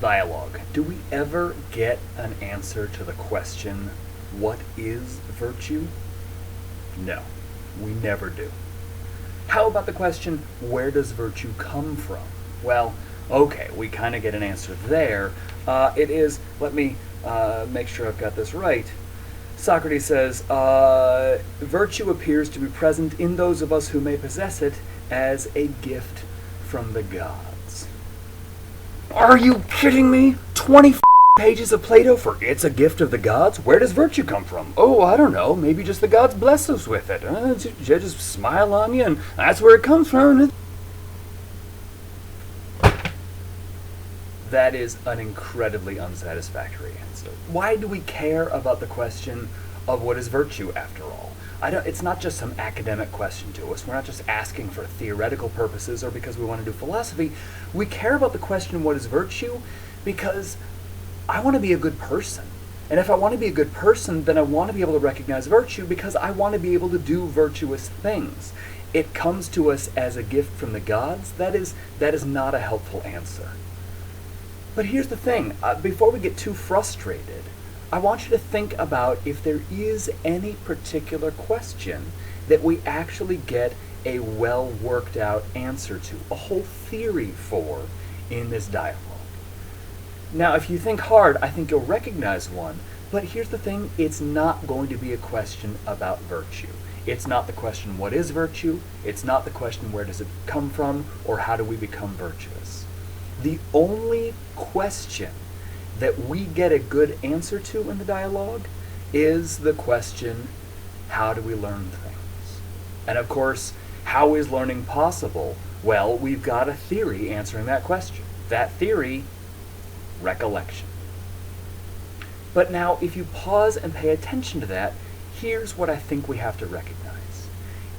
dialogue, do we ever get an answer to the question, what is virtue? No, we never do. How about the question, where does virtue come from? Well, okay, we kind of get an answer there. It is, let me make sure I've got this right. Socrates says, virtue appears to be present in those of us who may possess it as a gift from the gods. Are you kidding me? 20 pages of Plato for it's a gift of the gods? Where does virtue come from? Oh, I don't know. Maybe just the gods bless us with it. They just smile on you and that's where it comes from. That is an incredibly unsatisfactory answer. Why do we care about the question of what is virtue after all? It's not just some academic question to us. We're not just asking for theoretical purposes or because we want to do philosophy. We care about the question, what is virtue? Because I want to be a good person. And if I want to be a good person, then I want to be able to recognize virtue because I want to be able to do virtuous things. It comes to us as a gift from the gods. That is not a helpful answer. But here's the thing. Before we get too frustrated, I want you to think about if there is any particular question that we actually get a well worked out answer to, a whole theory for in this dialogue. Now, if you think hard, I think you'll recognize one, but here's the thing, it's not going to be a question about virtue. It's not the question, what is virtue? It's not the question, where does it come from, or how do we become virtuous? The only question that we get a good answer to in the dialogue is the question, how do we learn things? And of course, how is learning possible? Well, we've got a theory answering that question. That theory, recollection. But now, if you pause and pay attention to that, here's what I think we have to recognize.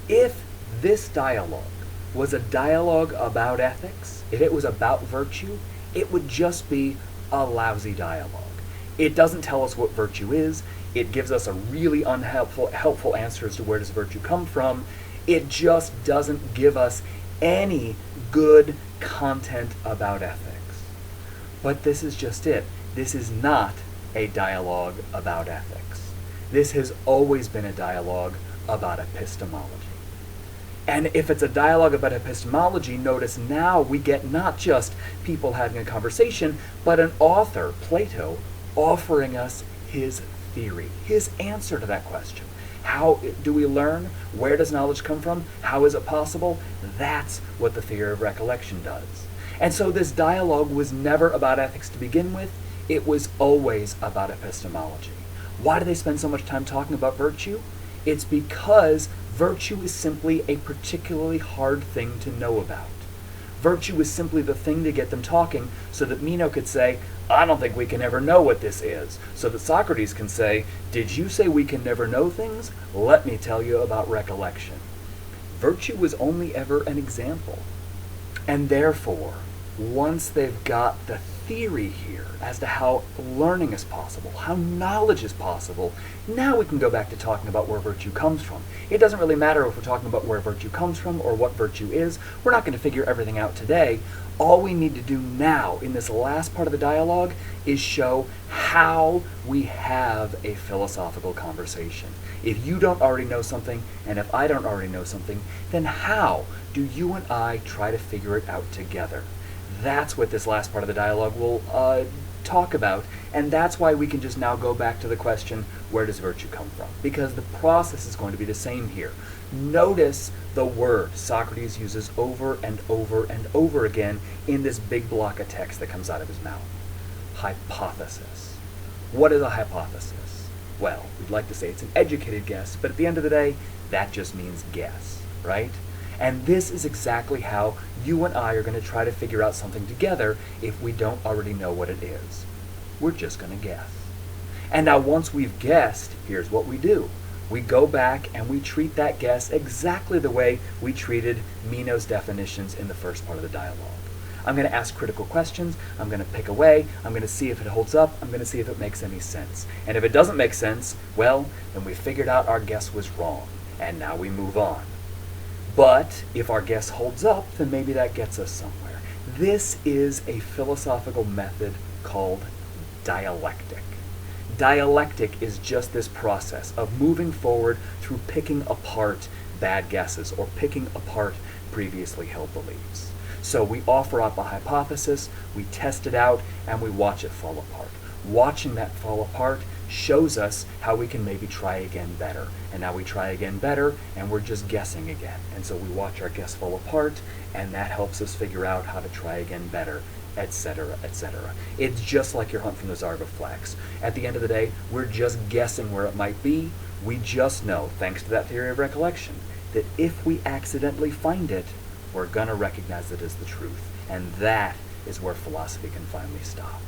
If this dialogue was a dialogue about ethics, if it was about virtue, it would just be a lousy dialogue. It doesn't tell us what virtue is. It gives us a really helpful answer as to where does virtue come from. It just doesn't give us any good content about ethics. But this is just it. This is not a dialogue about ethics. This has always been a dialogue about epistemology. And if it's a dialogue about epistemology, notice now we get not just people having a conversation, but an author, Plato, offering us his theory, his answer to that question. How do we learn? Where does knowledge come from? How is it possible? That's what the theory of recollection does. And so this dialogue was never about ethics to begin with. It was always about epistemology. Why do they spend so much time talking about virtue? It's because virtue is simply a particularly hard thing to know about. Virtue is simply the thing to get them talking so that Meno could say, I don't think we can ever know what this is. So that Socrates can say, did you say we can never know things? Let me tell you about recollection. Virtue was only ever an example. And therefore, once they've got the theory here as to how learning is possible, how knowledge is possible, now we can go back to talking about where virtue comes from. It doesn't really matter if we're talking about where virtue comes from or what virtue is. We're not going to figure everything out today. All we need to do now in this last part of the dialogue is show how we have a philosophical conversation. If you don't already know something, and if I don't already know something, then how do you and I try to figure it out together? That's what this last part of the dialogue will talk about, and that's why we can just now go back to the question, where does virtue come from? Because the process is going to be the same here. Notice the word Socrates uses over and over and over again in this big block of text that comes out of his mouth. Hypothesis. What is a hypothesis? Well, we'd like to say it's an educated guess, but at the end of the day, that just means guess, right? And this is exactly how you and I are going to try to figure out something together if we don't already know what it is. We're just going to guess. And now once we've guessed, here's what we do. We go back and we treat that guess exactly the way we treated Meno's definitions in the first part of the dialogue. I'm going to ask critical questions, I'm going to pick away, I'm going to see if it holds up, I'm going to see if it makes any sense. And if it doesn't make sense, well, then we figured out our guess was wrong, and now we move on. But if our guess holds up, then maybe that gets us somewhere. This is a philosophical method called dialectic. Dialectic is just this process of moving forward through picking apart bad guesses or picking apart previously held beliefs. So we offer up a hypothesis, we test it out, and we watch it fall apart. Watching that fall apart shows us how we can maybe try again better. And now we try again better, and we're just guessing again. And so we watch our guess fall apart, and that helps us figure out how to try again better, etc., etc. It's just like your hunt from the Zarga flax. At the end of the day, we're just guessing where it might be. We just know, thanks to that theory of recollection, that if we accidentally find it, we're going to recognize it as the truth. And that is where philosophy can finally stop.